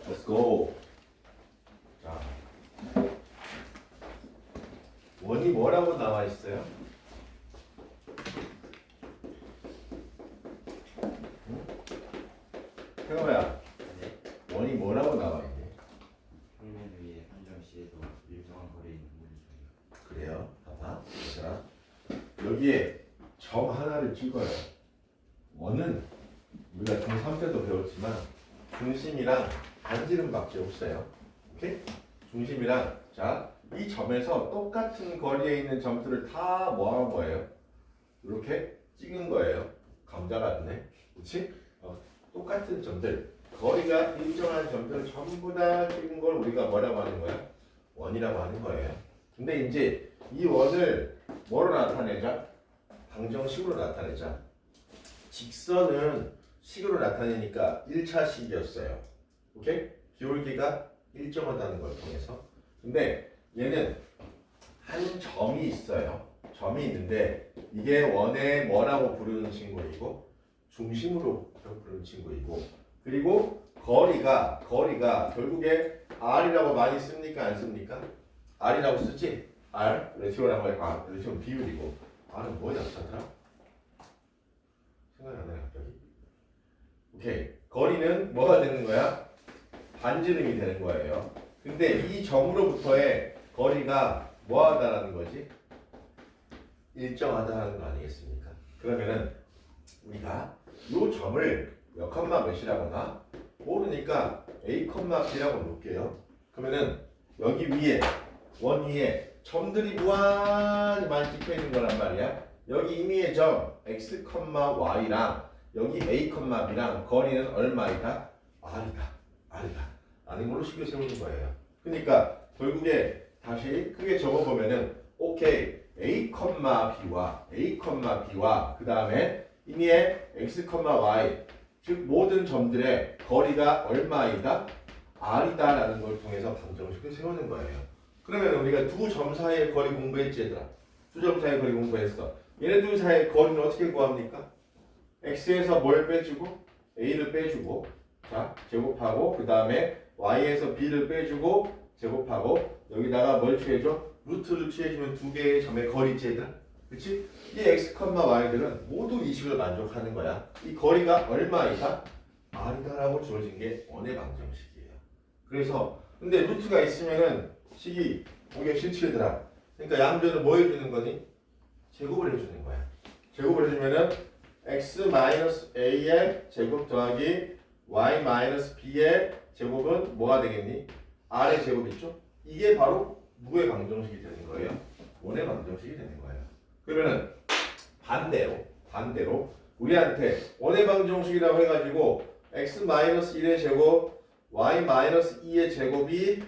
Let's go. 자, 원이 뭐라고 나와 있어요? 태호야, 원이 뭐라고 나와 있니? 평면 위에 한정시에도 일정한 거리에 있는 물체입니다. 그래요. 봐봐. 자, 여기에 점 하나를 찍어요. 원은 우리가 중3 때도 배웠지만 중심이랑 반지름밖에 없어요. 오케이? 중심이랑 자, 이 점에서 똑같은 거리에 있는 점들을 다 모아놓은 거예요. 이렇게 찍은 거예요. 감자 같네. 그렇지? 똑같은 점들, 거리가 일정한 점들을 전부 다 찍은 걸 우리가 뭐라고 하는 거야? 원이라고 하는 거예요. 근데 이제 이 원을 뭐로 나타내자? 방정식으로 나타내자. 직선은 식으로 나타내니까 1차식이었어요. 오케이? 기울기가 일정하다는 걸 통해서. 근데 얘는 한 점이 있어요. 점이 있는데 이게 원의 뭐라고 부르는 친구이고 중심으로 부르는 친구이고 그리고 거리가 결국에 R이라고 많이 씁니까? 안 씁니까? R이라고 쓰지? R, 레티오라고 해요. 레티오는 비율이고 R은 뭐에 나타나더라? 생각이 안 나요 갑자기. 오케이. 거리는 뭐가 되는 거야? 반지름이 되는 거예요. 근데 이 점으로부터의 거리가 뭐하다라는 거지? 일정하다는 거 아니겠습니까? 그러면은 우리가 이 점을 몇 컴마 몇이라거나 모르니까 A 컴마 B라고 놓을게요. 그러면은 여기 위에 원 위에 점들이 무한히 많이 찍혀 있는 거란 말이야. 여기 임의의 점 X 컴마 Y랑 여기 A 컴마 B랑 거리는 얼마이다? R이다 라는 걸로 식을 세우는 거예요. 그러니까 결국에 다시 크게 적어보면은 오케이 A 컴마 B와 그 다음에 임의의 X 컴마 Y 즉 모든 점들의 거리가 얼마이다? R이다 라는 걸 통해서 방정식을 세우는 거예요. 그러면 우리가 두 점 사이의 거리 공부했지 얘들아? 두 점 사이의 거리 공부했어. 얘네 둘 사이의 거리는 어떻게 구합니까? X에서 뭘 빼주고 A를 빼주고 자 제곱하고 그 다음에 Y에서 B를 빼주고 제곱하고 여기다가 뭘 취해줘? 루트를 취해주면 두 개의 점의 거리지 얘들아? 그치? 이 X, Y들은 모두 이 식을 만족하는 거야. 이 거리가 얼마이다? R이다 라고 주어진 게 원의 방정식이에요. 그래서 근데 루트가 있으면은 식이 보기가 싫지 얘들아. 그러니까 양변을 뭐 해주는 거니? 제곱을 해주는 거야. 제곱을 해주면은 X-A의 제곱 더하기 Y-B의 제곱은 뭐가 되겠니? R의 제곱 있죠? 이게 바로 누구의 방정식이 되는 거예요? 원의 방정식이 되는 거예요. 그러면은 반대로 우리한테 원의 방정식이라고 해가지고 X-1의 제곱 Y-2의 제곱이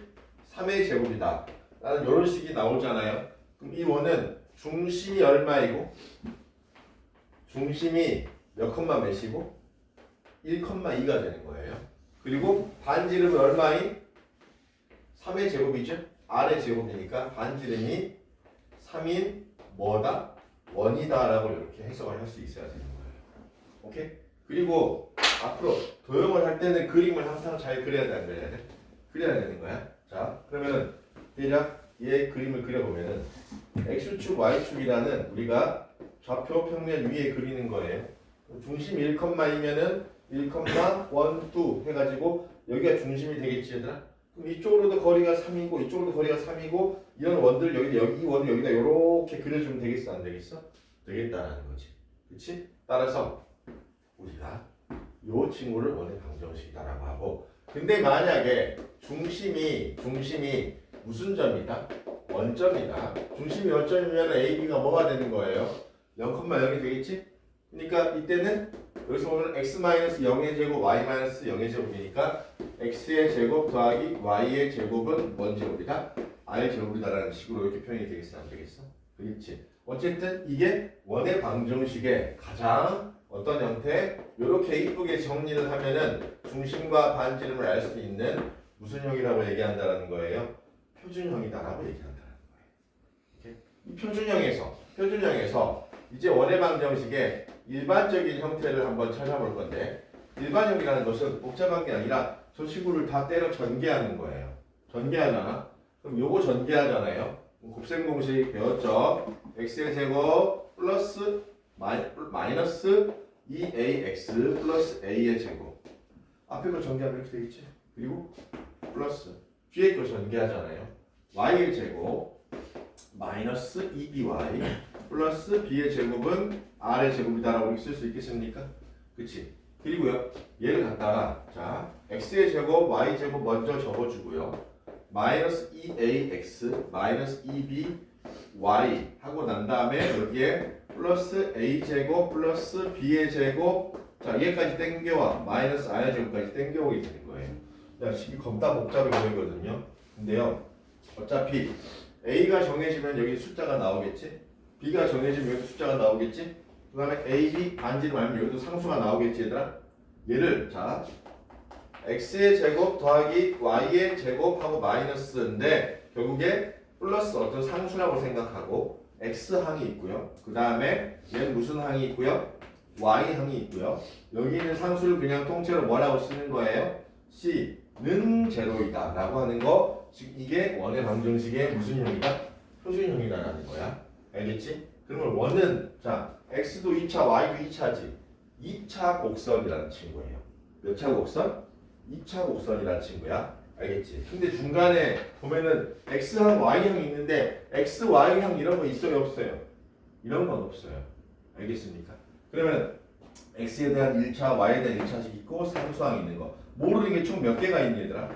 3의 제곱이다 라는 이런 식이 나오잖아요. 그럼 이 원은 중심이 얼마이고 중심이 몇 컴마 몇이고 1,2가 되는 거예요. 그리고 반지름은 얼마인? 3의 제곱이죠. R의 제곱이니까 반지름이 3인 뭐다? 원이다 라고 이렇게 해석을 할 수 있어야 되는 거예요. 오케이? 그리고 앞으로 도형을 할 때는 그림을 항상 잘 그려야 돼. 그려야 되는 거야. 자, 그러면은 대략 얘 그림을 그려보면은 X축, Y축이라는 우리가 좌표 평면 위에 그리는 거예요. 중심 1,2면은 1, 1, 2 해가지고 여기가 중심이 되겠지 얘들아? 그럼 이쪽으로도 거리가 3이고 이쪽으로도 거리가 3이고 이런 원들 여기 이 원을 여기다 이렇게 그려주면 되겠어 안 되겠어? 되겠다라는 거지. 그렇지? 따라서 우리가 이 친구를 원의 방정식이다라고 하고 근데 만약에 중심이 무슨 점이다? 원점이다. 중심이 원점이면 AB가 뭐가 되는 거예요? 0,0이 되겠지? 그러니까 이때는 여기서 보면 x-0의 제곱, y-0의 제곱이니까 x의 제곱 더하기 y의 제곱은 뭔 제곱이다? r 제곱이다라는 식으로 이렇게 표현이 되겠어 안 되겠어? 그렇지. 어쨌든 이게 원의 방정식의 가장 어떤 형태? 이렇게 이쁘게 정리를 하면은 중심과 반지름을 알 수 있는 무슨 형이라고 얘기한다라는 거예요? 표준형이다라고 얘기한다는 거예요. 이 표준형에서 이제 원의 방정식의 일반적인 형태를 한번 찾아볼 건데 일반형이라는 것은 복잡한 게 아니라 저 친구를 다 때려 전개하는 거예요. 전개하잖아. 그럼 요거 전개하잖아요. 곱셈 공식 배웠죠? x의 제곱 플러스 마이너스 2ax 플러스 a의 제곱. 앞에 거 전개하면 이렇게 되겠지. 그리고 플러스 뒤에 거 전개하잖아요. y의 제곱 마이너스 2by 플러스 b의 제곱은 r의 제곱이다라고 쓸 수 있겠습니까? 그치? 그리고요 얘를 갖다가 자 x의 제곱 y 제곱 먼저 적어주고요. 마이너스 2ax 마이너스 2by 하고 난 다음에 여기에 플러스 a 제곱 플러스 b의 제곱 자 얘까지 땡겨와 마이너스 r의 제곱까지 땡겨오게 되는 거예요. 야 식이 겁나 복잡해 보이거든요. 근데요 어차피 a가 정해지면 여기 숫자가 나오겠지. b가 정해지면 여기도 숫자가 나오겠지. 그 다음에 a, b 반지를 말면 여기도 상수가 나오겠지 얘들아. 얘를 자 x의 제곱 더하기 y의 제곱하고 마이너스인데 결국에 플러스 어떤 상수라고 생각하고 x항이 있고요. 그 다음에 얘는 무슨 항이 있고요? y항이 있고요. 여기 있는 상수를 그냥 통째로 뭐라고 쓰는 거예요? c는 제로이다 라고 하는 거. 즉 이게 원의 방정식의 무슨 형이다? 표준형이다라는 거야. 알겠지? 그러면 원은 자 x도 2차 y도 2차지 2차 곡선이라는 친구예요. 몇 차 곡선? 2차 곡선이라는 친구야. 알겠지? 근데 중간에 보면은 x항 y항이 있는데 x, y항 이런 거 있어요 없어요? 이런 건 없어요. 알겠습니까? 그러면 x에 대한 1차, y에 대한 1차식 있고 상수항이 있는 거 모르는 게 총 몇 개가 있니 얘들아?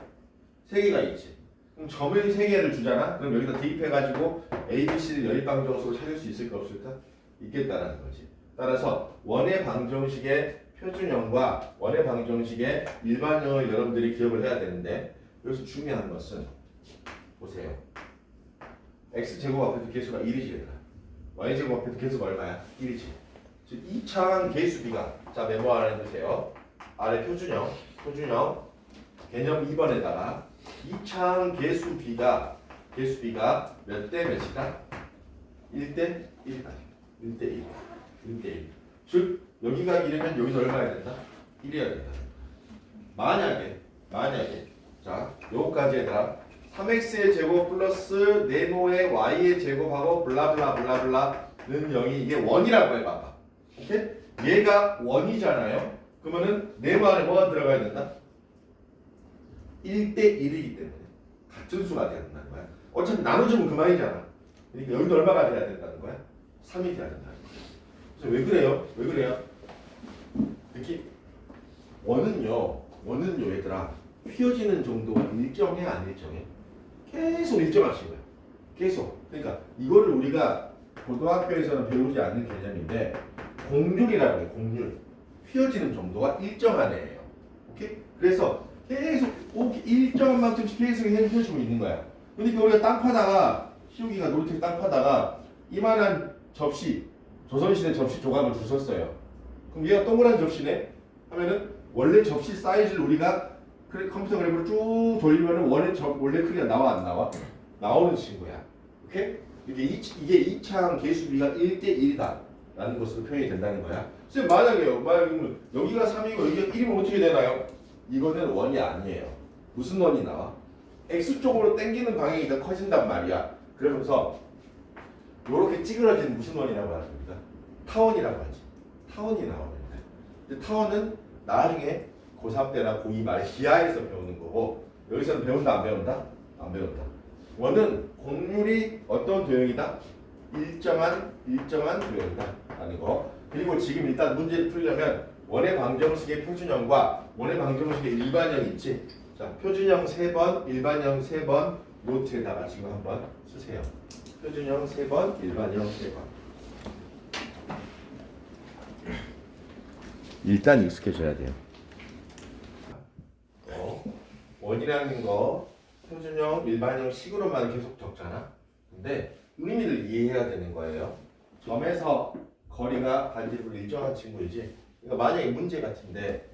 3개가 있지. 그럼 점을 3개를 주잖아? 그럼 여기다 대입해가지고 A, B, C를 연립방정식으로 찾을 수 있을까 없을까? 있겠다라는 거지. 따라서 원의 방정식의 표준형과 원의 방정식의 일반형을 여러분들이 기억을 해야 되는데 여기서 중요한 것은 보세요. x제곱 앞에도 개수가 1이지 얘들아. y제곱 앞에도 개수가 얼마야? 1이지. 즉 2차항 개수비가 자 메모 하나 해주세요. 아래 표준형 개념 2번에다가 2차항 개수비가 몇 대 몇이다? 1대 1이다. 1대 1. 1대 1. 즉 여기가 1이면 여기서 얼마야 된다? 1이어야 된다. 만약에 자 요거까지 얘들아 3x의 제곱 플러스 네모의 y의 제곱하고 블라블라는 0이 이게 원이라고 해봐봐. 오케이? 얘가 원이잖아요. 그러면은 네모 안에 뭐가 들어가야 된다? 1대 1이기 때문에 같은 수가 돼야 된다는 거야. 어차피 나눠주면 그만이잖아. 그러니까 여기도 얼마가 돼야 된다는 거야? 3이 돼야 된다는 거야. 그래서 왜 그래요? 왜 그래요? 특히 원은요 얘들아 휘어지는 정도가 일정해 안 일정해? 계속 일정하신 거야. 계속. 그러니까 이거를 우리가 고등학교에서는 배우지 않는 개념인데 공률이라고 해. 공률. 휘어지는 정도가 일정한 애예요. 오케이? 그래서 계속 일정한 만큼씩 계속 해주고 있는 거야. 그러니까 우리가 땅 파다가 시우기가 놀이터 땅 파다가 이만한 접시 조선시대 접시 조각을 주셨어요. 그럼 얘가 동그란 접시네? 하면은 원래 접시 사이즈를 우리가 컴퓨터 그래프를 쭉 돌리면은 원래 크기가 나와 안 나와? 나오는 친구야. 오케이? 이게 2차항 개수비가 1대 1이다 라는 것으로 표현이 된다는 거야. 선생님 만약에 여기가 3이고 여기가 1이면 어떻게 되나요? 이거는 원이 아니에요. 무슨 원이 나와? X쪽으로 당기는 방향이 더 커진단 말이야. 그러면서 이렇게 찌그러진 무슨 원이라고 하십니까? 타원이라고 하지. 타원이 나오는데 근데 타원은 나중에 고3 때나 고2 말에 기하에서 배우는 거고 여기서는 배운다 안 배운다? 안 배운다. 원은 공률이 어떤 도형이다? 일정한 도형이다 라는 거. 그리고 지금 일단 문제를 풀려면 원의 방정식의 표준형과 원의 방정식의 일반형 있지? 자, 표준형 3번, 일반형 3번 노트에다가 지금 한번 쓰세요. 표준형 3번, 일반형 3번. 일단 익숙해져야 돼요. 원이라는 거 표준형, 일반형 식으로만 계속 적잖아. 근데 의미를 이해해야 되는 거예요. 점에서 거리가 반지름으로 일정한 친구이지. 그러니까 만약에 문제 같은데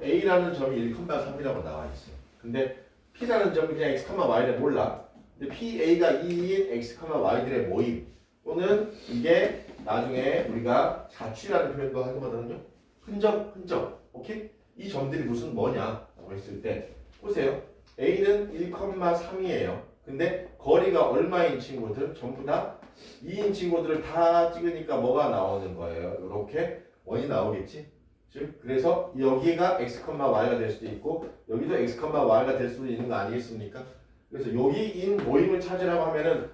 A라는 점이 1,3이라고 나와 있어. 근데 P라는 점이 그냥 x, y를 몰라. 근데 PA가 2인 x, y들의 모임 또는 이게 나중에 우리가 자취라는 표현도 하거든요. 흔적. 오케이? 이 점들이 무슨 뭐냐라고 했을 때 보세요. A는 1,3이에요. 근데 거리가 얼마인 친구들? 전부 다 2인 친구들을 다 찍으니까 뭐가 나오는 거예요? 이렇게 원이 나오겠지? 즉 그래서 여기가 x, y가 될 수도 있고 여기도 x, y가 될 수도 있는 거 아니겠습니까? 그래서 여기인 모임을 찾으라고 하면은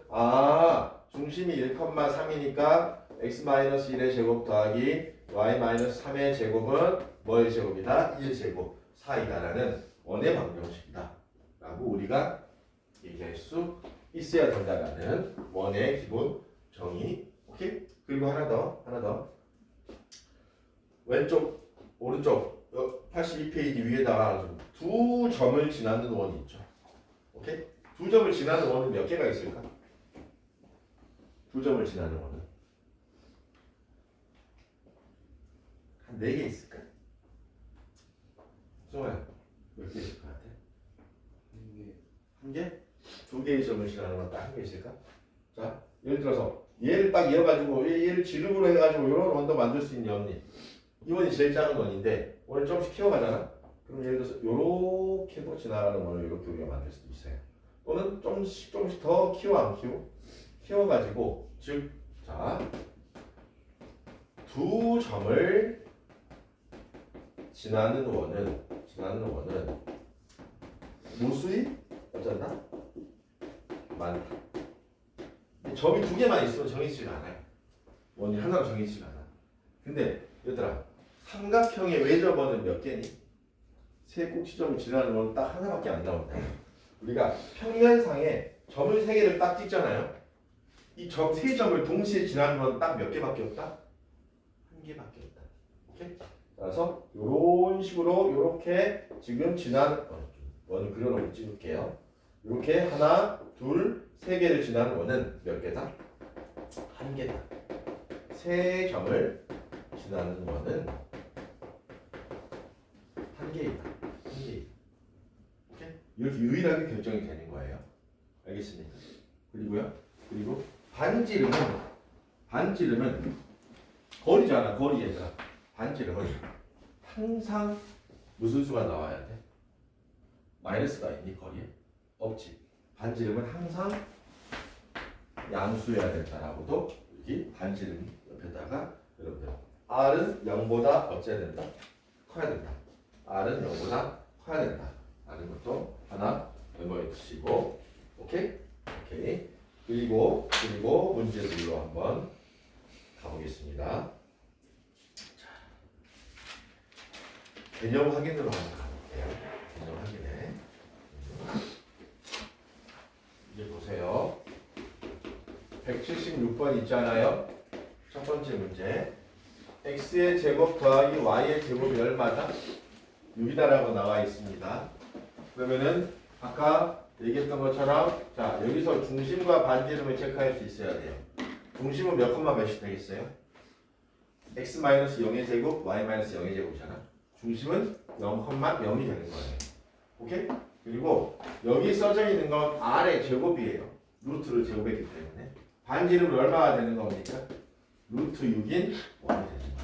중심이 1,3이니까 x-1의 제곱 더하기 y-3의 제곱은 뭐의 제곱이다? 1의 제곱 4이다라는 원의 방정식이다 라고 우리가 얘기할 수 있어야 된다라는 원의 기본 정의. 오케이? 그리고 하나 더 왼쪽 오른쪽 82페이지 위에다가 두 점을 지나는 원이 있죠. 오케이? 두 점을 지나는 원은 몇 개가 있을까? 두 점을 지나는 원은 한 4개 있을까? 송아야 몇 개 있을 것 같아? 한 개? 두 개의 점을 지나는 건 딱 한 개 있을까? 자, 예를 들어서 얘를 딱 이어가지고 얘를 지름으로 해가지고 이런 원도 만들 수 있니 없니? 이 원이 제일 작은 원인데 원을 조금씩 키워가잖아? 그럼 예를 들어서 요렇게도 지나가는 원을 이렇게 우리가 만들 수도 있어요. 또는 조금씩 더 키워 안 키워? 키워가지고 즉 자, 두 점을 지나는 원은 무수히 어쩐다? 많다. 점이 두 개만 있으면 정해지지가 않아요. 원이 하나로 정해지지가 않아. 근데 얘들아 삼각형의 외접원은 몇 개니? 세 꼭지점을 지나는 원은 딱 하나밖에 안 나온다. 우리가 평면상에 점을 세 개를 딱 찍잖아요. 이 점 세 점을 동시에 지나는 건 딱 몇 개밖에 없다? 한 개밖에 없다. 오케이? 따라서 이런 식으로 이렇게 지금 지난 원을 그려놓고 찍을게요. 이렇게 하나, 둘, 세 개를 지나는 원은 몇 개다? 한 개다. 세 점을 지나는 원은 한 개이다. 한 개이다. 오케이? 이렇게 유일하게 결정이 되는 거예요. 알겠습니까? 그리고 반지름은 거리잖아. 거리 얘들아. 반지름은 항상 무슨 수가 나와야 돼? 마이너스가 있니 거리에? 없지. 반지름은 항상 양수여야 된다라고도 여기 반지름 옆에다가 여러분들 R은 0보다 어째야 된다? 커야 된다. R은 0보다 커야 된다. 라는 것도 하나 메모해 두시고 오케이? 그리고 문제들로 한번 가보겠습니다. 자, 개념 확인으로 한번 가볼게요. 개념 확인에 이제 보세요. 176번 있잖아요. 첫 번째 문제. x의 제곱 더하기 y의 제곱이 얼마다? 6이다라고 나와 있습니다. 그러면은 아까 얘기했던 것처럼 자 여기서 중심과 반지름을 체크할 수 있어야 돼요. 중심은 몇 콤마 몇이 되겠어요? x-0의 제곱, y-0의 제곱이잖아. 중심은 0,0이 되는 거예요. 오케이? 그리고 여기 써져 있는 건 r의 제곱이에요. 루트를 제곱했기 때문에 반지름은 얼마가 되는 겁니까? 루트 6인 1이 되는 거예요.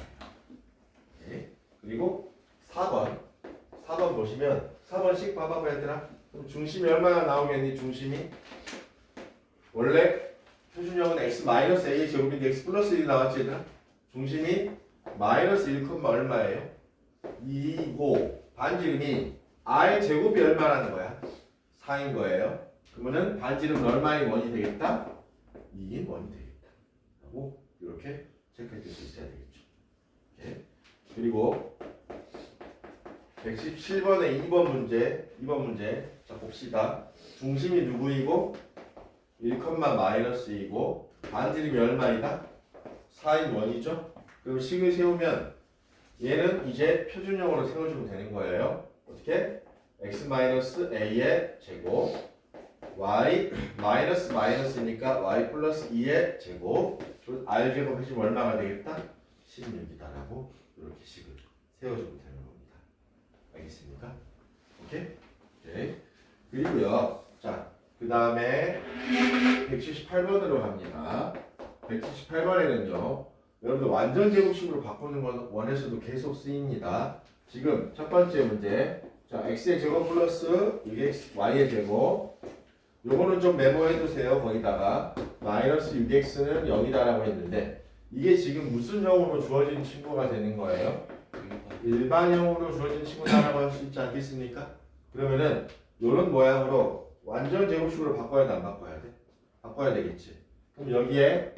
오케이? 그리고 4번 보시면 4번씩 봐봐 얘들아. 그럼 중심이 얼마나 나오겠니? 중심이 원래 표준형은 x-a의 제곱인데 x 플러스 1이 나왔지 얘들아? 중심이 마이너스 1, 얼마예요? 2고 반지름이 r 제곱이 얼마라는 거야? 4인 거예요. 그러면은 반지름은 얼마인 원이 되겠다? 2인 원이 되겠다. 하고 이렇게 체크해 줄 수 있어야 되겠죠. 오케이. 그리고 117번의 2번 문제 자 봅시다. 중심이 누구이고 1,-2이고 반지름이 얼마이다? 4인 원이죠. 그럼 식을 세우면 얘는 이제 표준형으로 세워주면 되는 거예요. 어떻게? x-a의 제곱 y 마이너스니까 y 플러스 2의 제곱 r 제곱 해주면 얼마가 되겠다? 16이다라고 이렇게 식을 세워주면 되는 겁니다. 알겠습니까? 오케이? 오케이. 그리고요. 자, 그 다음에 178번으로 갑니다. 178번에는요. 여러분들 완전 제곱식으로 바꾸는 건 원에서도 계속 쓰입니다. 지금 첫 번째 문제. 자, x의 제곱 플러스 6x, y의 제곱. 요거는 좀 메모해 두세요. 거기다가 마이너스 6x는 0이다라고 했는데 이게 지금 무슨 형으로 주어진 친구가 되는 거예요? 일반형으로 주어진 친구다라고 할 수 있지 않겠습니까? 그러면은 요런 모양으로 완전 제곱식으로 바꿔야 돼, 안 바꿔야 돼? 바꿔야 되겠지. 그럼 여기에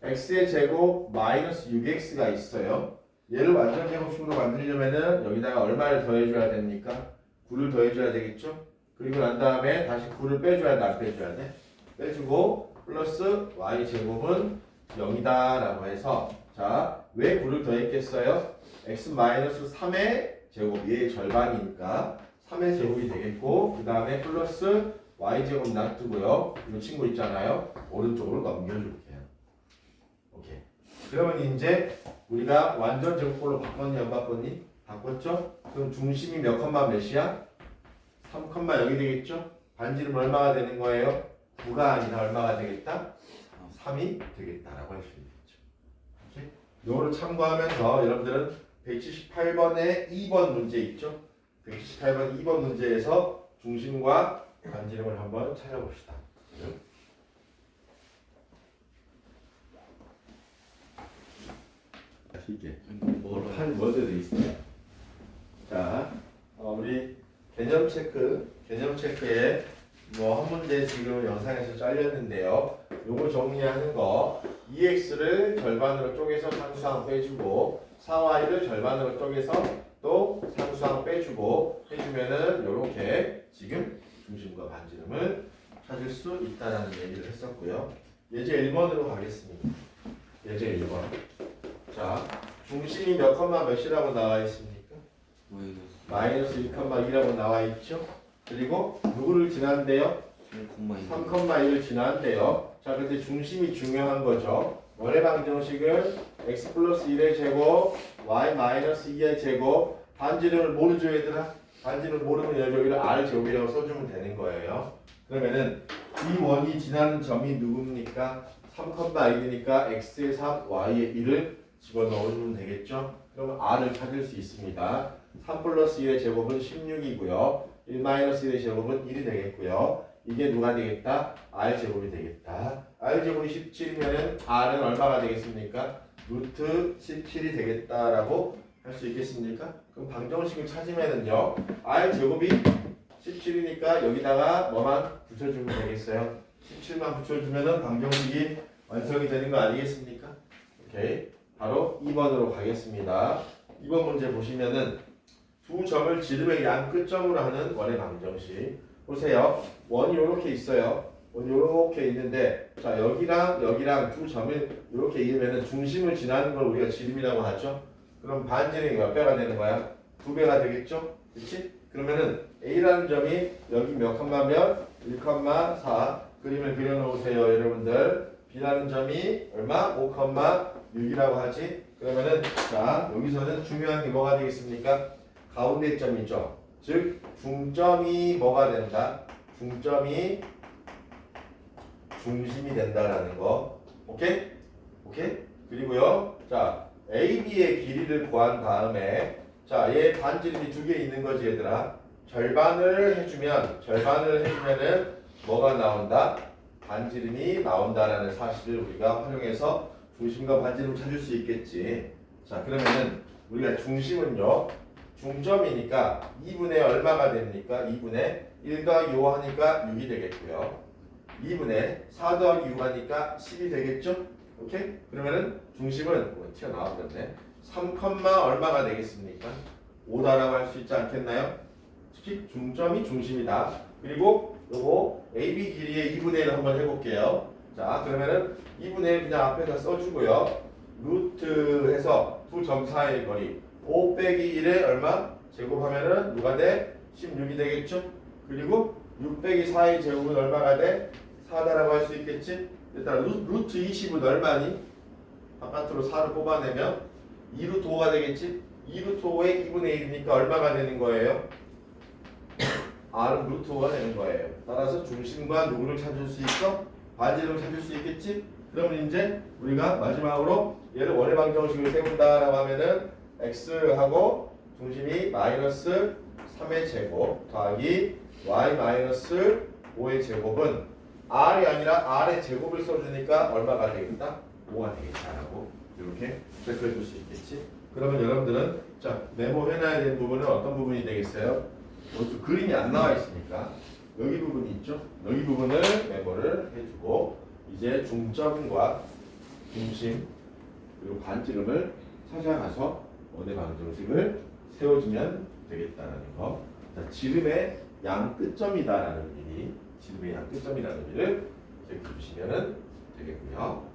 x의 제곱 마이너스 6x가 있어요. 얘를 완전 제곱식으로 만들려면은 여기다가 얼마를 더해줘야 됩니까? 9를 더해줘야 되겠죠? 그리고 난 다음에 다시 9를 빼줘야 돼, 안 빼줘야 돼? 빼주고 플러스 y 제곱은 0이다 라고 해서 자, 왜 9를 더했겠어요? x 마이너스 3의 제곱, 얘의 절반이니까 3의 제곱이 되겠고 그 다음에 플러스 y 제곱 놔두고요. 이 친구 있잖아요. 오른쪽으로 넘겨줄게요. 오케이. 그러면 이제 우리가 완전 제곱꼴로 바꿨니 안 바꿨니? 바꿨죠? 그럼 중심이 몇 컴마 몇이야? 3,0이 되겠죠? 반지름 얼마가 되는 거예요? 9가 아니라 얼마가 되겠다? 3이 되겠다라고 할 수 있겠죠. 오케이? 요거를 참고하면서 여러분들은 178번에 2번 문제 있죠? 178번 2번 문제에서 중심과 반지름을 한번 찾아봅시다. 이게 판 뭐도 돼 있어요. 자, 우리 개념 체크에 뭐 한 문제 지금 영상에서 잘렸는데요. 요거 정리하는 거 2x를 절반으로 쪼개서 상수항 빼주고 4y를 절반으로 쪼개서 또 상수항 빼주고 해주면은 요렇게 지금 중심과 반지름을 찾을 수 있다라는 얘기를 했었고요. 예제 1번으로 가겠습니다. 예제 1번. 자, 중심이 몇 컴마 몇이라고 나와 있습니까? 마이너스 1,2라고 나와 있죠. 그리고 누구를 지난대요? 3,1을 지난대요. 자, 근데 중심이 중요한 거죠. 원의 방정식은 x 플러스 1의 제곱, y 마이너스 2의 제곱. 반지름을 모르죠, 얘들아? 반지름을 모르면 여기를 r 제곱이라고 써주면 되는 거예요. 그러면은 이 원이 지나는 점이 누굽니까? 3,1이니까 x의 3, y의 1을 집어넣으면 되겠죠? 그러면 r을 찾을 수 있습니다. 3 플러스 1의 제곱은 16이고요. 1 마이너스 1의 제곱은 1이 되겠고요. 이게 누가 되겠다? r 제곱이 되겠다. r 제곱이 17이면 r은 얼마가 되겠습니까? 루트 17이 되겠다라고 할 수 있겠습니까? 그럼 방정식을 찾으면은요. r 제곱이 17이니까 여기다가 뭐만 붙여주면 되겠어요? 17만 붙여주면은 방정식이 완성이 되는 거 아니겠습니까? 오케이. 바로 2번으로 가겠습니다. 2번 문제 보시면은 두 점을 지름의 양 끝점으로 하는 원의 방정식. 보세요. 원이 이렇게 있어요. 원이 이렇게 있는데 자, 여기랑 두 점을 이렇게 이으면은 중심을 지나는 걸 우리가 지름이라고 하죠. 그럼 반지름이 몇 배가 되는 거야? 2배가 되겠죠? 그렇지? 그러면은 A라는 점이 여기 몇 컴마면 1,4 그림을 그려놓으세요, 여러분들. B라는 점이 얼마? 5,6이라고 하지. 그러면은 자, 여기서는 중요한 게 뭐가 되겠습니까? 가운데 점이죠. 즉 중점이 뭐가 된다? 중점이 중심이 된다라는 거. 오케이? 오케이? 그리고요. 자, AB의 길이를 구한 다음에 자, 얘 반지름이 두 개 있는 거지, 얘들아. 절반을 해주면은 뭐가 나온다? 반지름이 나온다라는 사실을 우리가 활용해서 중심과 반지름을 찾을 수 있겠지. 자, 그러면은 우리가 중심은요. 중점이니까 2분의 얼마가 됩니까? 2분의 1 더하기 5 하니까 6이 되겠고요. 2분의 4 더하기 6 하니까 10이 되겠죠? 오케이? 그러면은 중심은 튀어나와버렸네. 3, 얼마가 되겠습니까? 5다라고 할 수 있지 않겠나요? 특히 중점이 중심이다. 그리고 요거 AB 길이의 2분의 1을 한번 해볼게요. 자, 그러면은 2분의 1 그냥 앞에다 써주고요. 루트 해서 두 점 사이의 거리 5 빼기 1에 얼마? 제곱하면은 누가 돼? 16이 되겠죠? 그리고 6 빼기 4의 제곱은 얼마가 돼? 4다라고 할 수 있겠지? 일단 루트 20은 얼마니? 바깥으로 4를 뽑아내면 2루트 5가 되겠지? 2루트 5의 2분의 1이니까 얼마가 되는 거예요? R은 루트 5가 되는 거예요. 따라서 중심과 누구를 찾을 수 있어? 반지름을 찾을 수 있겠지? 그러면 이제 우리가 마지막으로 얘를 원의 방정식으로 세운다라고 하면은 x하고 중심이 마이너스 3의 제곱 더하기 y 마이너스 5의 제곱은 r이 아니라 r의 제곱을 써주니까 얼마가 되겠다? 5가 되겠다라고 이렇게 체크해 줄 수 있겠지. 그러면 여러분들은 자 메모해놔야 되는 부분은 어떤 부분이 되겠어요? 또 그림이 안 나와 있으니까 여기 부분이 있죠. 여기 부분을 메모를 해주고 이제 중점과 중심 그리고 반지름을 찾아가서 원의 방정식을 세워주면 되겠다라는 거. 자, 지름의 양 끝점이다라는 의미, 지름의 양 끝점이라는 의미를 기억해 주시면 되겠고요.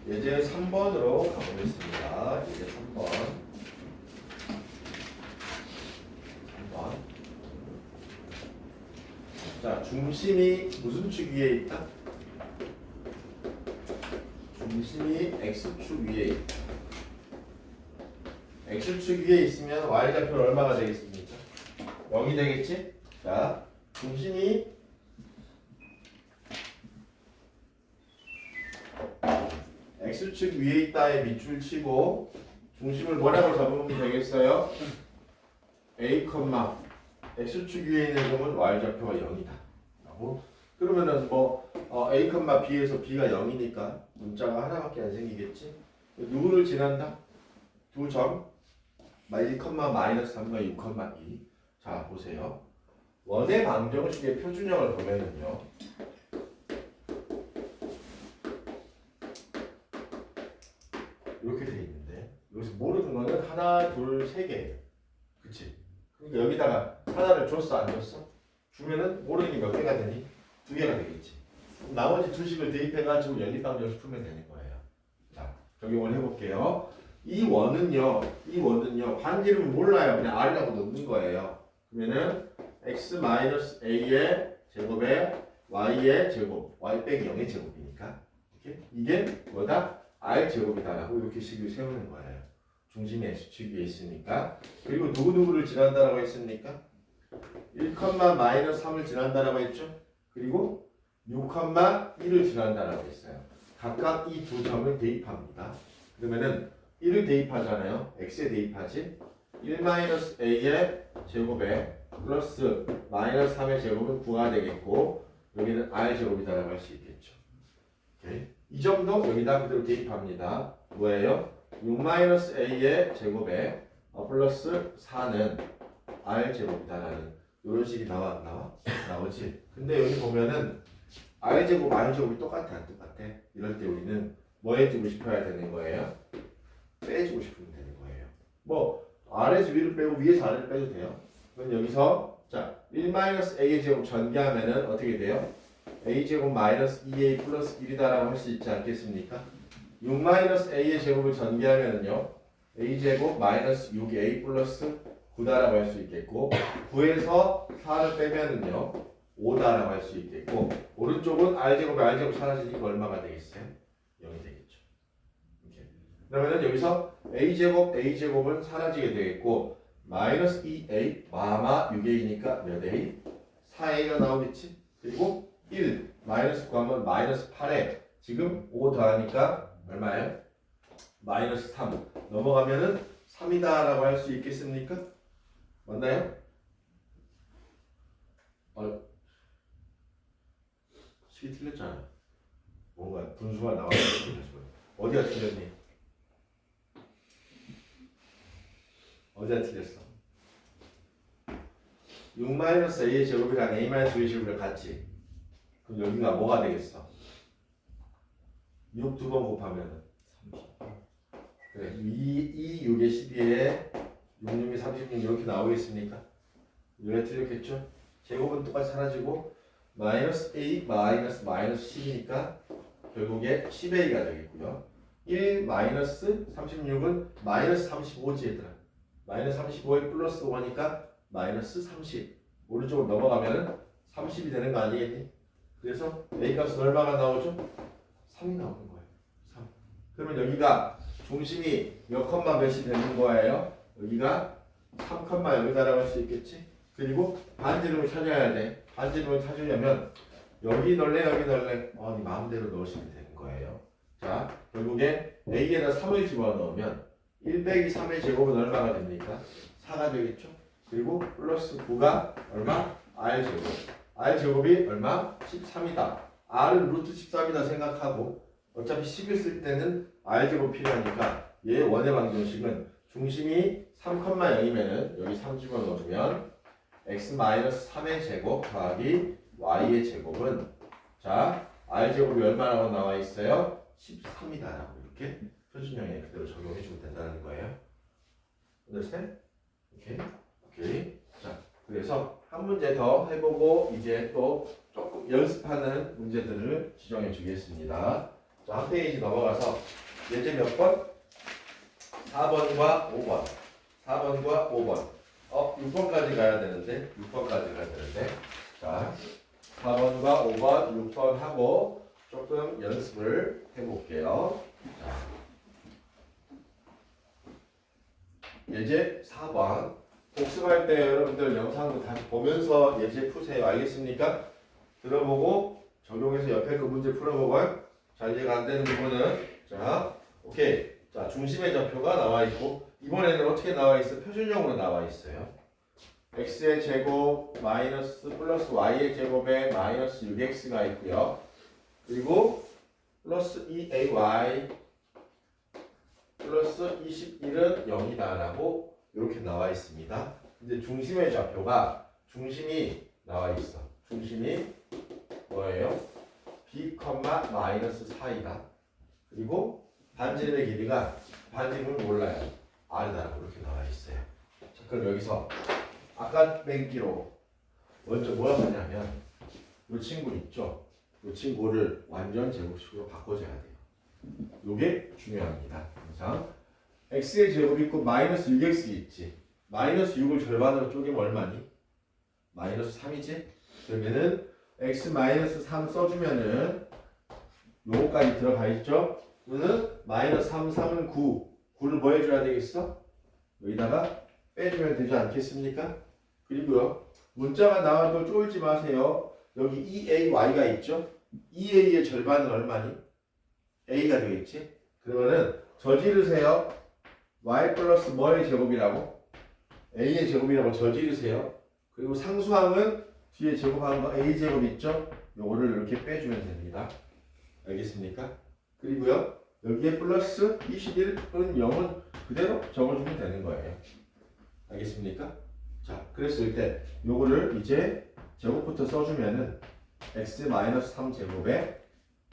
예제 3번으로 가보겠습니다. 예제 3번. 3번. 자, 중심이 무슨 축 위에 있다? 중심이 x축 위에 있다. x축 위에 있으면 y좌표는 얼마가 되겠습니까? 0이 되겠지? 자, 중심이 x축 위에 있다에 밑줄 치고 중심을 뭐라고 잡으면 되겠어요? a, x축 위에 있는 점은 y좌표가 0이다 라고. 그러면은 뭐 a, b에서 b가 0이니까 문자가 하나밖에 안 생기겠지? 누구를 지난다? 두 점 1, 마이너스 3과 6,2. 자 보세요. 원의 방정식의 표준형을 보면은요 이렇게 돼 있는데 여기서 모르는 거는 하나, 둘, 세 개예요. 그치? 그러니까 여기다가 하나를 줬어 안 줬어? 주면은 모르는 게 몇 개가 되니? 두 개가 되겠지. 그럼 나머지 두 식을 대입해가지고 연립방정식 풀면 되는 거예요. 자 적용을 해볼게요. 이 원은요 반지름은 몰라요. 그냥 r이라고 넣는 거예요. 그러면은 x-a의 제곱에 y의 제곱, y 빼기 0의 제곱이니까 이게 뭐다? r 제곱이다라고 이렇게 식을 세우는 거예요. 중심이 x축 위에 있으니까. 그리고 누구누구를 지난다라고 했습니까? 1,-3을 지난다라고 했죠. 그리고 6,1을 지난다라고 했어요. 각각 이 두 점을 대입합니다. 그러면은 1을 대입하잖아요. x에 대입하지. 1-a의 제곱에 플러스 마이너스 3의 제곱은 9가 되겠고 여기는 r 제곱이다라고 할 수 있겠죠. 오케이. 이 점도 여기다 그대로 대입합니다. 뭐예요? 6-a의 제곱에 플러스 4는 r 제곱이다라는 이런 식이 나와 안 나와? 나오지. 근데 여기 보면은 r 제곱, r 제곱이 똑같아 안 똑같아? 이럴 때 우리는 뭐 해주고 싶어야 되는 거예요? 빼주고 싶으면 되는 거예요. 뭐 아래에서 위를 빼고 위에서 아래를 빼도 돼요. 그럼 여기서 자 1-a의 제곱 전개하면은 어떻게 돼요? a제곱 마이너스 2a 플러스 1이다라고 할 수 있지 않겠습니까? 6-a의 제곱을 전개하면은요 a제곱 마이너스 6a 플러스 9다라고 할 수 있겠고 9에서 4를 빼면은요 5다라고 할 수 있겠고 오른쪽은 r제곱 사라지니까 얼마가 되겠어요? 0이 되겠죠. 이렇게. 그러면은 여기서 a제곱은 사라지게 되겠고 마이너스 2a 마마 6a니까 몇 a? 4a가 나오겠지. 그리고 1 마이너스 9하면 마이너스 8에 지금 5 더하니까 얼마예요? 마이너스 3 넘어가면은 3이다 라고 할 수 있겠습니까? 맞나요? 식이 틀렸잖아. 뭔가 분수가 나와서 어디가 틀렸니? 어디가 틀렸어? 6-a의 제곱이랑 a-b의 제곱이랑 같지? 그럼 여기가 뭐가 되겠어? 6 두 번 곱하면 30. 그래 2 6에 12에 6, 6에 36 이렇게 나오겠습니까? 이래 틀렸겠죠? 제곱은 똑같이 사라지고 마이너스 a 마이너스 10이니까 결국에 10a가 되겠고요. 1 마이너스 36은 마이너스 35지 얘들아. 마이너스 35에 플러스 5니까 마이너스 30. 오른쪽으로 넘어가면은 30이 되는 거 아니겠니? 그래서 A 값은 얼마가 나오죠? 3이 나오는 거예요. 3. 그러면 여기가 중심이 몇 컴마 몇이 되는 거예요? 여기가 3 컴마 여기다라고 할 수 있겠지? 그리고 반지름을 찾아야 돼. 반지름을 찾으려면 여기 넣을래 여기 넣을래? 네 마음대로 넣으시면 되는 거예요. 자, 결국에 A에다 3을 집어넣으면 1 빼기 3의 제곱은 얼마가 됩니까? 4가 되겠죠? 그리고 플러스 9가 얼마? R제곱. R제곱이 얼마? 13이다. R은 루트 13이다 생각하고 어차피 10을 쓸 때는 R제곱 필요하니까 얘 원의 방정식은 중심이 3,0이면은 여기 3 집어넣어주면 x-3의 제곱 더하기 y의 제곱은 자 R제곱이 얼마라고 나와 있어요? 13이다라고 이렇게 표준형에 그대로 적용해주면 된다는 거예요. understand? 오케이. 자, 그래서 한 문제 더 해보고 이제 또 조금 연습하는 문제들을 지정해 주겠습니다. 자, 한 페이지 넘어가서 예제 몇 번? 4번과 5번. 4번과 5번. 6번까지 가야 되는데. 6번까지 가야 되는데. 자, 4번과 5번, 6번 하고 조금 연습을 해볼게요. 자, 예제 4번. 복습할 때 여러분들 영상도 다시 보면서 예제 푸세요. 알겠습니까? 들어보고 적용해서 옆에 그 문제 풀어보고요. 잘 이해가 안 되는 부분은 자, 오케이. 자, 중심의 좌표가 나와 있고 이번에는 어떻게 나와 있어? 표준형으로 나와 있어요. x의 제곱 마이너스 플러스 y의 제곱에 마이너스 6x가 있고요. 그리고 플러스 2ay 플러스 21은 0이다라고 이렇게 나와 있습니다. 근데 중심의 좌표가 중심이 나와 있어. 중심이 뭐예요? b, 마이너스 4이다. 그리고 반지름의 길이가 반지름을 몰라요. r이다라고 이렇게 나와 있어요. 자, 그럼 여기서 아까 맹기로 먼저 뭐라 하냐면 이 친구 있죠? 이 친구를 완전 제곱식으로 바꿔줘야 돼요. 이게 중요합니다. 항상 x의 제곱 있고 마이너스 6x 있지. 마이너스 6을 절반으로 쪼개면 얼마니? 마이너스 3이지? 그러면은 x 마이너스 3 써주면은 요거까지 들어가 있죠? 그러면 마이너스 3, 3은 9. 9를 뭐 해줘야 되겠어? 여기다가 빼주면 되지 않겠습니까? 그리고요, 문자가 나와도 쫄지 마세요. 여기 2ay가 있죠? 2a의 절반은 얼마니? a가 되겠지? 그러면은 저지르세요. y 플러스 뭐의 제곱이라고? a의 제곱이라고 저지르세요. 그리고 상수항은 뒤에 제곱한 거 a 제곱 있죠? 요거를 이렇게 빼주면 됩니다. 알겠습니까? 그리고요, 여기에 플러스 21은 0은 그대로 적어주면 되는 거예요. 알겠습니까? 자, 그랬을 때 요거를 이제 제곱부터 써주면은 x-3 제곱에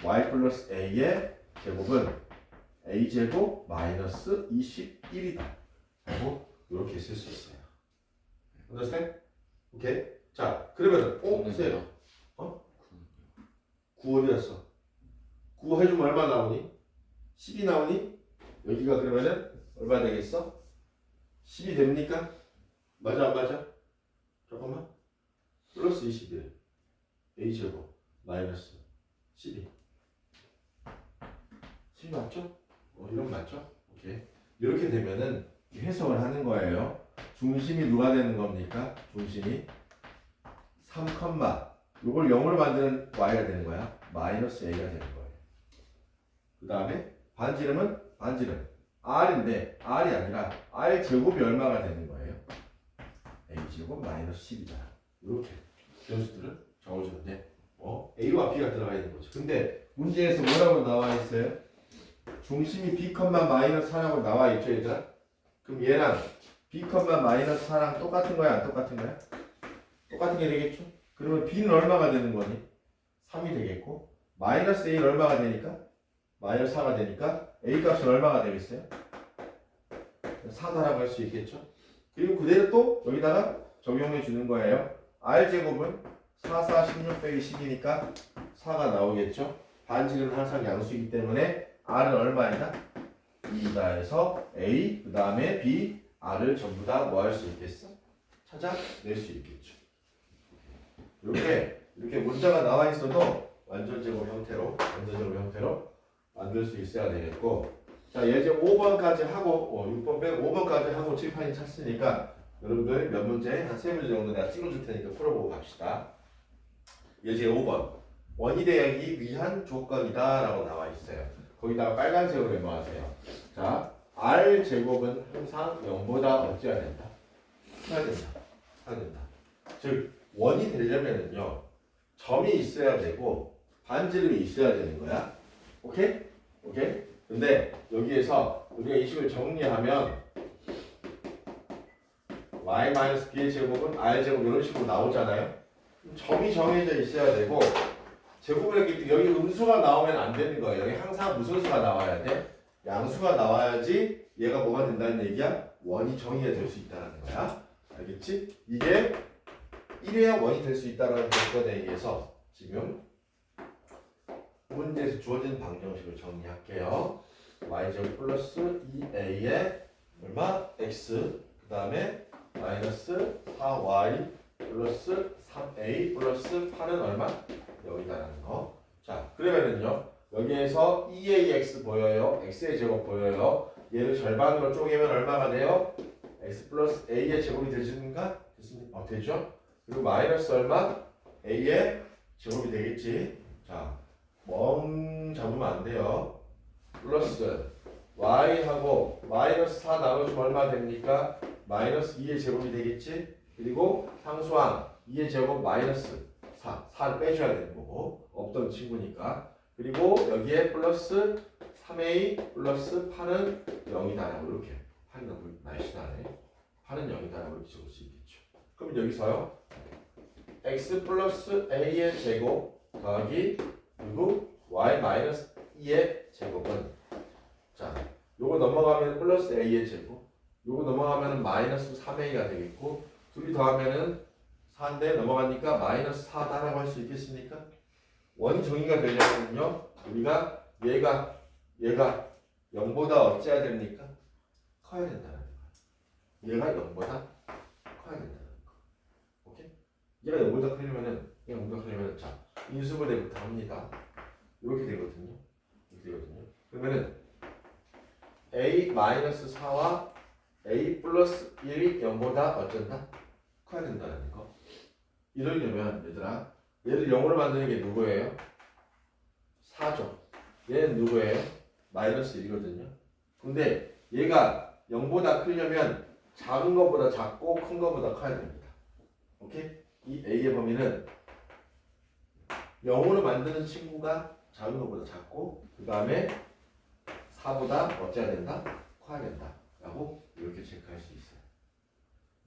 y 플러스 a의 제곱은 a 제곱 마이너스 21이다 하고 이렇게 쓸 수 있어요. understand? 오케이? 자, 그러면 보세요. 9 어디 갔어? 9 해주면 얼마 나오니? 10이 나오니? 여기가 그러면은 얼마 되겠어? 10이 됩니까? 맞아 안 맞아? 잠깐만. 플러스 21 a제곱 마이너스 12 10 맞죠? 이런 맞죠? 오케이. 이렇게 되면은 해석을 하는 거예요. 중심이 누가 되는 겁니까? 중심이 3, 요걸 0으로 만드는 y가 되는 거야. 마이너스 a가 되는 거예요. 그 다음에 반지름은 반지름 r인데 r이 아니라 r 제곱이 얼마가 되는 거예요? a 제곱 마이너스 10이다. 이렇게 변수들을 적어주면 돼. a와 b가 들어가 있는 거죠. 근데 문제에서 뭐라고 나와 있어요? 중심이 b, 마이너스 4라고 나와 있죠, 얘들아? 그럼 얘랑 b, 마이너스 4랑 똑같은 거야, 안 똑같은 거야? 똑같은 게 되겠죠? 그러면 b는 얼마가 되는 거니? 3이 되겠고 마이너스 a는 얼마가 되니까? 마이너스 4가 되니까 a 값은 얼마가 되겠어요? 4다라고 할 수 있겠죠? 그리고 그대로 또 여기다가 적용해 주는 거예요. r제곱은 4, 4, 16 빼기 10이니까 4가 나오겠죠? 반지름은 항상 양수이기 때문에 r은 얼마이다? 2이다 해서 a, 그 다음에 b, r을 전부 다 뭐 할 수 있겠어? 찾아낼 수 있겠죠. 이렇게 이렇게 문자가 나와 있어도 완전 제곱 형태로 만들 수 있어야 되겠고, 자 예제 5번까지 하고 6번 빼고 5번까지 하고 칠판이 찼으니까 여러분들 몇 문제 한 3문제 정도 내가 찍어줄 테니까 풀어보고 갑시다. 예제 5번 원이 되기 위한 조건이다 라고 나와 있어요. 거기다가 빨간색으로 메모하세요. 자 R 제곱은 항상 0보다 어찌해야 된다? 해야 된다. 즉 원이 되려면은요 점이 있어야 되고 반지름이 있어야 되는 거야. 오케이? 근데 여기에서 우리가 이 식을 정리하면 y-b의 제곱은 r 제곱 이런 식으로 나오잖아요. 점이 정해져 있어야 되고 제곱을 했기 때문에 여기 음수가 나오면 안 되는 거예요. 여기 항상 무슨 수가 나와야 돼? 양수가 나와야지 얘가 뭐가 된다는 얘기야? 원이 정의가 될 수 있다는 거야. 알겠지? 이게 1해야 원이 될 수 있다는 조건에 의해서 지금 문제에서 주어진 방정식을 정리할게요. y제곱 플러스 2a에 얼마? x 그 다음에 마이너스 4y 플러스 3a 플러스 8은 얼마? 여기다라는 거. 자 그러면은요 여기에서 2ax 보여요? x의 제곱 보여요? 얘를 절반으로 쪼개면 얼마가 돼요? x 플러스 a의 제곱이 되시는가? 됐습니까? 되죠? 그리고 마이너스 얼마? a의 제곱이 되겠지. 자 멍 잡으면 안 돼요. 플러스 y하고 마이너스 4 나눠주면 얼마 됩니까? 마이너스 2의 제곱이 되겠지. 그리고 상수항 2의 제곱 마이너스 4를 빼줘야 되는 거고 없던 친구니까. 그리고 여기에 플러스 3a 플러스 8은 0이다라고 이렇게 8이 너무 날씬하네. 8은 0이다라고 이렇게 적을 수 있겠죠. 그럼 여기서요 x 플러스 a의 제곱 더하기 그리고 y 마이너스 2의 제곱은 자 요거 넘어가면 플러스 a의 제곱 요거 넘어가면 마이너스 3a가 되겠고 둘이 더하면은 4인데 넘어가니까 마이너스 4다라고 할 수 있겠습니까? 원이 정의가 되려면요 우리가 얘가 0보다 어찌해야 됩니까? 커야 된다는 거야. 얘가 0보다 커야 된다는 거. 오케이? 얘가 0보다 크려면은 자 인수분해부터 합니다. 이렇게 되거든요. 그러면은 a-4와 a 플러스 1이 0보다 어쩐다? 커야 된다는 거. 이러려면 얘들아 얘를 0으로 만드는 게 누구예요? 4죠. 얘는 누구예요? 마이너스 1이거든요. 근데 얘가 0보다 크려면 작은 것보다 작고 큰 것보다 커야 됩니다. 오케이? 이 a의 범위는 0으로 만드는 친구가 작은 것보다 작고 그 다음에 4보다 어찌해야 된다? 커야 된다 라고 이렇게 체크할 수 있어요.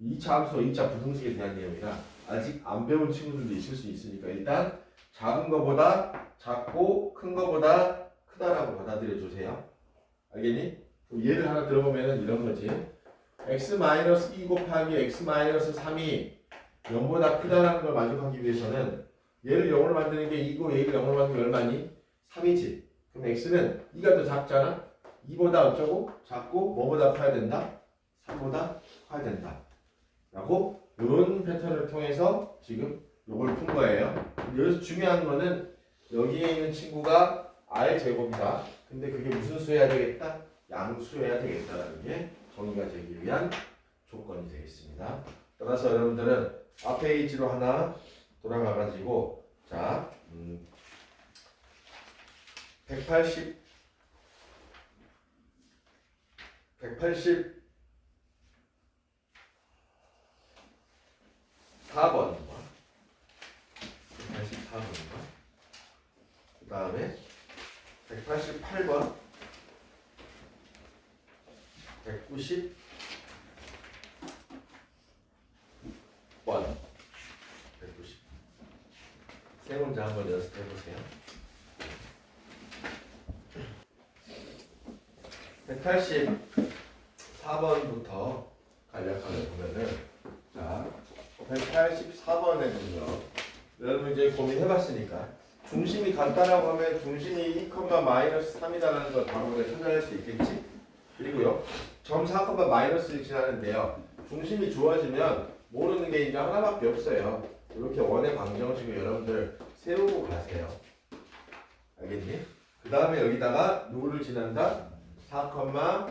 2차 함수, 2차 부등식에 대한 내용이라 아직 안 배운 친구들도 있을 수 있으니까 일단 작은 것보다 작고 큰 것보다 크다라고 받아들여 주세요. 알겠니? 예를 하나 들어보면 이런 거지. x-2 곱하기 x-3이 0보다 크다라는 걸 만족하기 위해서는 얘를 0으로 만드는 게 2고 얘를 0으로 만드는 게 얼마니? 3이지. 그럼 x는 2가 더 작잖아? 2보다 어쩌고? 작고 뭐보다 커야 된다? 3보다 커야 된다. 라고 이런 패턴을 통해서 지금 요걸 푼 거예요. 여기서 중요한 거는 여기에 있는 친구가 r제곱이다. 근데 그게 무슨 수여야 되겠다? 양수여야 되겠다라는 게 정의가 되기 위한 조건이 되겠습니다. 따라서 여러분들은 앞 페이지로 하나 돌아가가지고 자 184번 184번과 그 다음에 188번 190번 190 세 문제 한번 연습해 보세요. 184번부터 간략하게 보면은 자 184번에는요 여러분 이제 고민해봤으니까 중심이 같다라고 하면 중심이 2,-3이다라는 걸 바로 우리가 찾아낼 수 있겠지. 그리고요 점 4,-1을 지나는데요 중심이 주어지면 모르는 게 이제 하나밖에 없어요. 이렇게 원의 방정식을 여러분들 세우고 가세요. 알겠니? 그 다음에 여기다가 누구를 지난다? 4,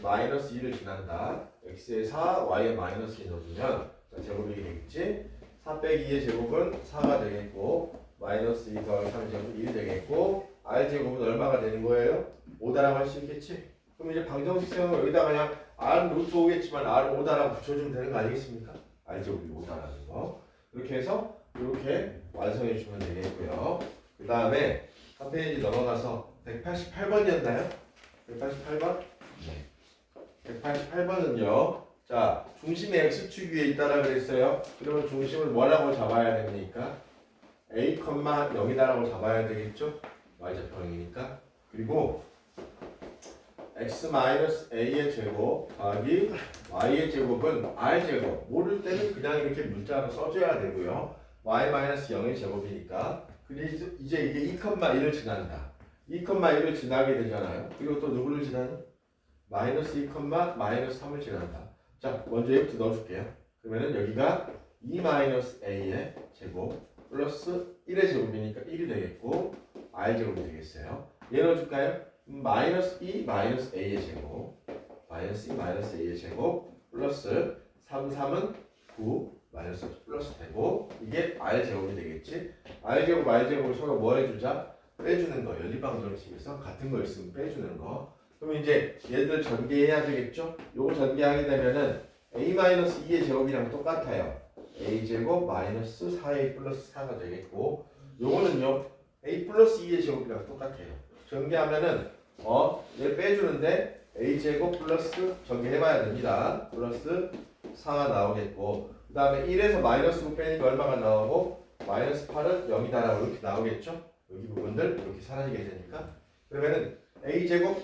마이너스 2를 지난다. x에 4, y에 마이너스 2 넣어주면 자, 제곱이 되겠지? 4 빼기 2의 제곱은 4가 되겠고 마이너스 2 더하기 3의 제곱은 1이 되겠고 r제곱은 얼마가 되는 거예요? 5다라고 할 수 있겠지? 그럼 이제 방정식 세우면 여기다 그냥 r 루트 5겠지만 r 5다라고 붙여주면 되는 거 아니겠습니까? r제곱이 5다라는 거. 이렇게 해서 이렇게 완성해 주면 되겠고요. 그 다음에 한 페이지 넘어가서 188번이었나요? 188번? 네. 188번은요. 자, 중심이 x축 위에 있다라 그랬어요. 그러면 중심을 뭐라고 잡아야 됩니까? a, 0이다라고 잡아야 되겠죠? y좌표형이니까. 그리고 x-a의 제곱 더하기 y의 제곱은 r제곱. 모를 때는 그냥 이렇게 문자로 써줘야 되고요. y-0의 제곱이니까. 근데 이제 이게 2,1을 지난다. 2,1을 지나게 되잖아요. 그리고 또 누구를 지나니? 마이너스 2, 마이너스 3을 지난다. 자, 먼저 얘부터 넣어줄게요. 그러면은 여기가 2-a의 제곱 플러스 1의 제곱이니까 1이 되겠고 r제곱이 되겠어요. 얘 넣어줄까요? 마이너스 2, 마이너스 a의 제곱 마이너스 2, 마이너스 a의 제곱 플러스 3, 3은 9 마이너스 플러스 되고 이게 r제곱이 되겠지. r제곱, r제곱을 서로 뭐 해주자? 빼주는 거. 연립방정식에서 같은 거 있으면 빼주는 거. 그럼 이제 얘들 전개해야 되겠죠? 요거 전개하게 되면은 a-2의 제곱이랑 똑같아요. a제곱 마이너스 4a 플러스 4가 되겠고 요거는요 a 플러스 2의 제곱이랑 똑같아요. 전개하면은 얘 빼주는데 a제곱 플러스 전개해봐야 됩니다. 플러스 4가 나오겠고 그 다음에 1에서 마이너스 9 빼니까 얼마가 나오고 마이너스 8은 0이다라고 이렇게 나오겠죠? 여기 부분들 이렇게 사라지게 되니까 그러면은 a제곱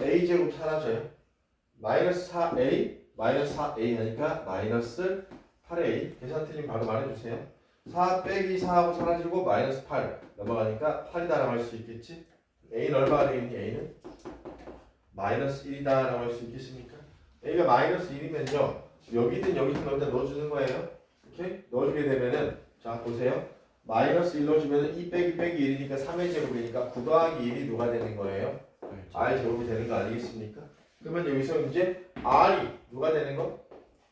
사라져요. 마이너스 4a 마이너스 4a 하니까 마이너스 8a 계산 틀리면 바로 말해주세요. 4 빼기 4하고 사라지고 마이너스 8 넘어가니까 8이다라고 할 수 있겠지? a는 얼마가 되겠니? a는 마이너스 1이다라고 할 수 있겠습니까? a가 마이너스 1이면요 여기든 여기든 여기다 넣어주는 거예요. 이렇게 넣어주게 되면은 자 보세요. 마이너스 1 넣어주면은 2 빼기 1이니까 3의 제곱이니까 9 더하기 1이 누가 되는 거예요? r 제곱이 되는 거 아니겠습니까? 그러면 여기서 이제 r이 누가 되는 거?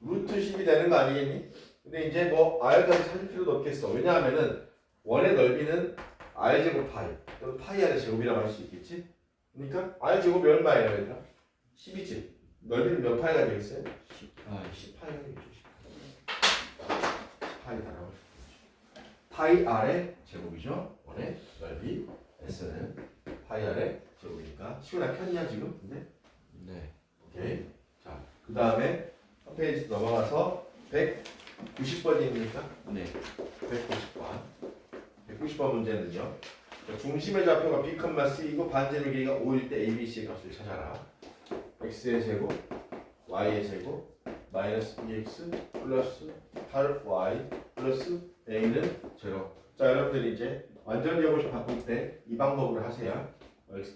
루트 10이 되는 거 아니겠니? 근데 이제 뭐 r까지 찾을 필요도 없겠어. 왜냐하면은 원의 넓이는 r 제곱 파이 또는 파이 r의 제곱이라고 할 수 있겠지? 그러니까 r 제곱이 얼마예요, 얘들아? 10이지. 넓이는 몇 파이가 되겠어요? 10파이가 되겠죠. 10파이다라고 할 수 있겠죠. 파이 r의 제곱이죠. 원의 넓이 s는 파이 r의 제곱이니까 시원하게 켰냐 지금? 근데? 네. 오케이. 자, 그 다음에 한 페이지 넘어가서 190번입니까? 네. 190번 문제는요. 중심의 좌표가 b, c이고 반지름의 길이가 5일 때 a, b, c의 값을 찾아라. x의 제곱, y의 제곱, 마이너스 2x 플러스 8y 플러스 a는 0. 자, 여러분들이 이제 완전역을 바꿀 때 이 방법으로 하세요.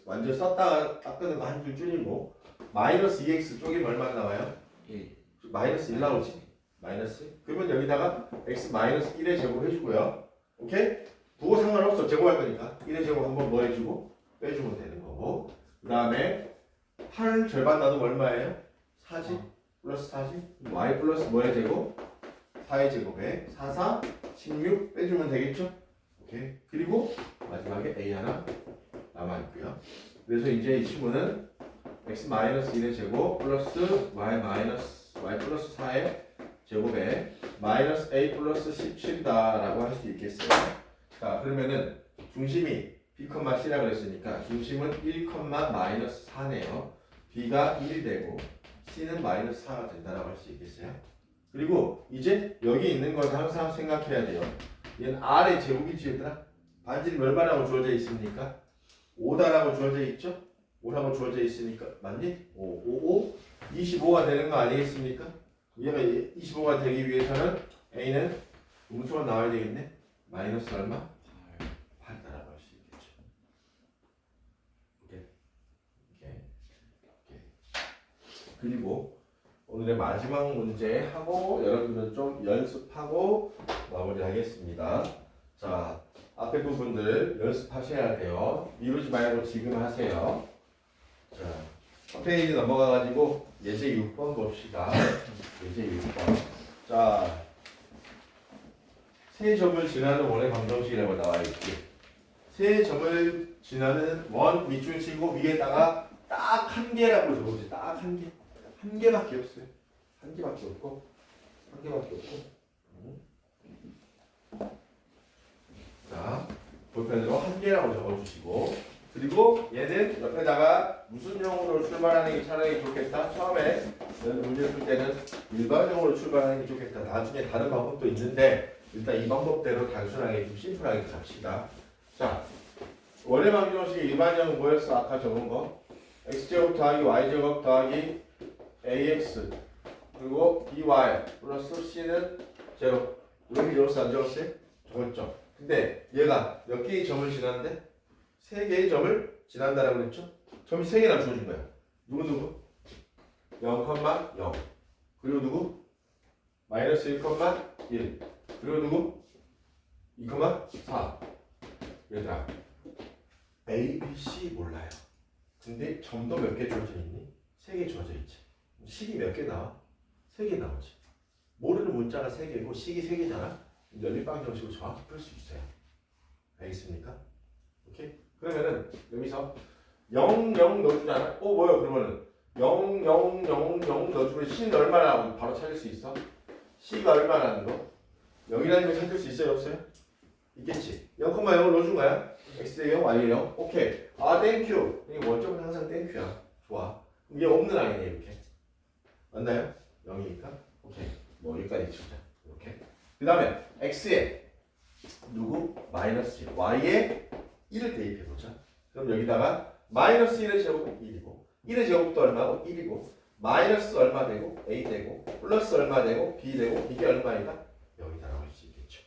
완전 썼다가 닦는 거 한 줄 줄이고 마이너스 2x 쪼개면 얼마 나와요? 1. 마이너스 1 나오지? 마이너스. 그러면 여기다가 x 마이너스 1의 제곱 해주고요. 오케이? 부호 상관없어. 제곱할 거니까 1의 제곱 한번 뭐 해주고 빼주면 되는 거고 그 다음에 8 절반 놔두면 얼마예요? 4지? 플러스 4지? y 플러스 뭐의 제곱? 4의 제곱에 4, 4, 16 빼주면 되겠죠? 오케이. 그리고 마지막에 a 하나 남아있고요. 그래서 이제 이 친구는 x-1의 제곱 플러스 y 플러스 4의 제곱에 마이너스 a 플러스 17다라고 할 수 있겠어요. 자, 그러면은 중심이 b, c라고 그랬으니까 중심은 1, 마이너스 4네요. b가 1이 되고 c는 마이너스 4가 된다라고 할 수 있겠어요. 그리고 이제 여기 있는 걸 항상 생각해야 돼요. 얘는 r의 제곱이지 얘들아. 반지름 얼마라고 주어져 있습니까? 5다라고 주어져 있죠? 5라고 주어져 있으니까 맞니? 5, 25가 되는 거 아니겠습니까? 얘가 25가 되기 위해서는 a는 음수가 나와야 되겠네? 마이너스 얼마? 8다라고 할 수 있겠죠. 오케이. 그리고 오늘의 마지막 문제 하고 여러분들은 좀 연습하고 마무리하겠습니다. 자, 앞에 부분들 연습하셔야 돼요. 미루지 말고 지금 하세요. 자, 한 페이지 넘어가가지고 예제 6번 봅시다. 예제 6번. 자, 세 점을 지나는 원의 방정식이라고 나와 있지. 세 점을 지나는 원 밑줄 치고 위에다가 딱 한 개라고 적어보지. 딱 한 개. 한 개밖에 없어요. 한 개밖에 없고. 한 개밖에 없고. 자, 볼펜으로 한 개라고 적어주시고. 그리고 얘는 옆에다가 무슨 용으로 출발하는 게 차라리 좋겠다. 처음에 문제 풀 때는 일반용으로 출발하는 게 좋겠다. 나중에 다른 방법도 있는데 일단 이 방법대로 단순하게 좀 심플하게 갑시다. 자, 원의 방정식의 일반형은 뭐였어? 아까 적은 거. x제곱 더하기 y제곱 더하기 ax 그리고 by 플러스 c는 제로. 이렇게 적었어? 안 적었어요? 적었죠. 근데 얘가 몇 개의 점을 지났는데? 세 개의 점을 지난다라고 그랬죠? 점이 세 개나 주어진 거야. 누구? 0,0 그리고 누구? 마이너스 1,1 그리고 누구? 2,4 얘들아 A, B, C 몰라요. 근데 점도 몇 개 주어져 있니? 세 개 주어져 있지. 식이 몇 개 나와? 세 개 나오지. 모르는 문자가 세 개고 식이 세 개잖아. 연립방정식으로 정확히 풀 수 있어요. 알겠습니까? 오케이? 그러면은 여기서 0, 0 넣어주잖아. 뭐야 그러면은 0, 0, 0, 0 넣어주면 C는 얼마나 하고 바로 찾을 수 있어? C가 얼마나 하는 거? 0이라는 걸 찾을 수 있어요? 없어요? 있겠지. 0,0을 넣어준 거야. X에 0, Y에 0. 오케이. 아, 땡큐. 이게 원점은 항상 땡큐야. 좋아. 이게 없는 아이네, 이렇게. 맞나요? 0이니까. 오케이. 뭐, 여기까지 치자. 이렇게. 그 다음에, X에 누구? 마이너스 1. Y에 1을 대입해보자. 그럼 여기다가 마이너스 1의 제곱 1이고, 1의 제곱도 얼마고? 1이고, 마이너스 얼마 되고, A 되고, 플러스 얼마 되고, B 되고, 이게 얼마이다? 여기다라고 할 수 있겠죠.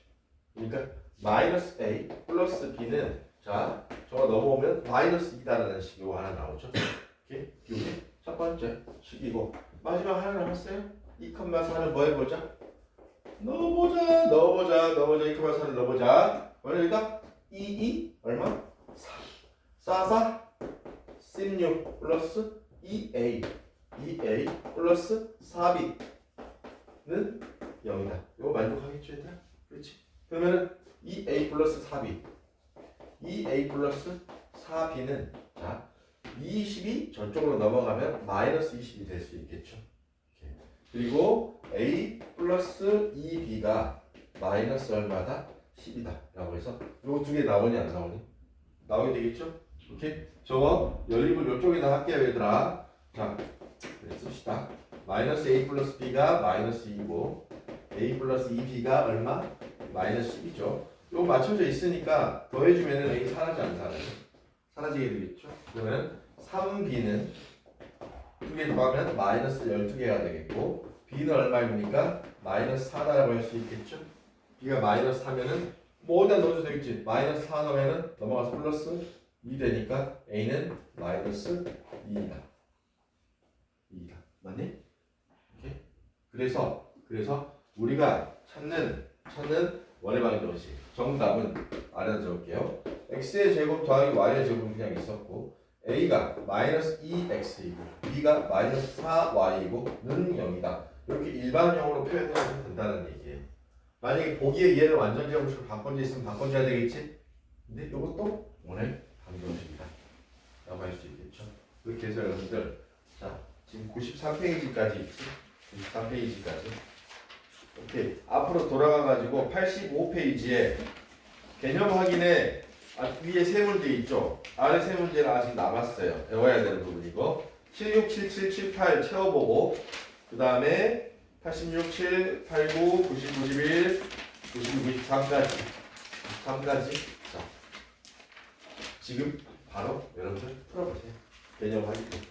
그러니까, 마이너스 A 플러스 B는 자, 저거 넘어오면 마이너스 2다라는 식이 하나 나오죠. 이렇게 이게 첫 번째 식이고 마지막 하나 남았어요. 2,4를 뭐 해보자? 넣어보자. 2,4를 넣어보자. 그럼 여기다 2 얼마? 4 16 플러스 2A 플러스 4B는 0이다. 이거 만족하겠죠, 얘들아? 그렇지? 그러면은 2A 플러스 4B 2A 플러스 4B는 자 20이 저쪽으로 넘어가면 마이너스 20이 될 수 있겠죠. 이렇게. 그리고 A 플러스 2B가 마이너스 얼마다? 10이다 라고 해서 요거 두 개 나오니 안 나오니? 나오게 되겠죠? 이렇게 저거 연립을 요쪽에다 할게요 얘들아. 자 그래 씁시다. 마이너스 A 플러스 B가 마이너스 2고 A 플러스 2B가 얼마? 마이너스 10이죠. 이거 맞춰져 있으니까 더해주면 A 사라지 안 사라져? 사라지게 되겠죠? 그러면 3B는 2개 더하면 마이너스 12개가 되겠고 B는 얼마입니까? 마이너스 4다라고 할 수 있겠죠? B가 마이너스 4면은 뭐다 넣어도 되겠지? 마이너스 4 넣으면 넘어가서 플러스 2 되니까 A는 마이너스 2이다. 2이다. 맞니? 오케이? 그래서 우리가 찾는 원의 방정식 정답은 아래다 적을게요. x의 제곱 더하기 y의 제곱은 그냥 있었고 a가 마이너스 2x이고 b가 마이너스 4y이고 는 0이다. 이렇게 일반형으로 표현하면 된다는 얘기예요. 만약에 보기에 얘를 완전 제곱식으로 바꿔져 있으면 바꿔줘야 되겠지? 근데 이것도 원의 방정식이다 라고 할 수 있겠죠. 그렇게 해서 여러분들 자 지금 93페이지까지 있지? 93페이지까지 오케이. 앞으로 돌아가가지고 85페이지에 개념 확인에 위에 세 문제 있죠? 아래 세 문제는 아직 남았어요. 외워야 되는 부분이고 76, 77, 78 채워보고 그 다음에 86, 7, 89, 90, 91, 92, 93까지 자, 지금 바로 여러분들 풀어보세요. 개념 확인부터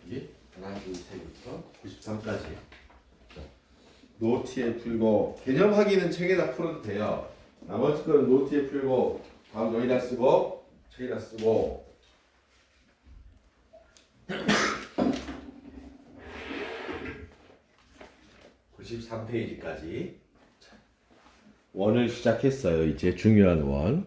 이게 하나, 둘, 셋부터 93까지 노트에 풀고 개념 확인은 책에다 풀어도 돼요. 나머지 거는 노트에 풀고 다음 여기다 쓰고 책에다 쓰고 93페이지까지 원을 시작했어요. 이제 중요한 원.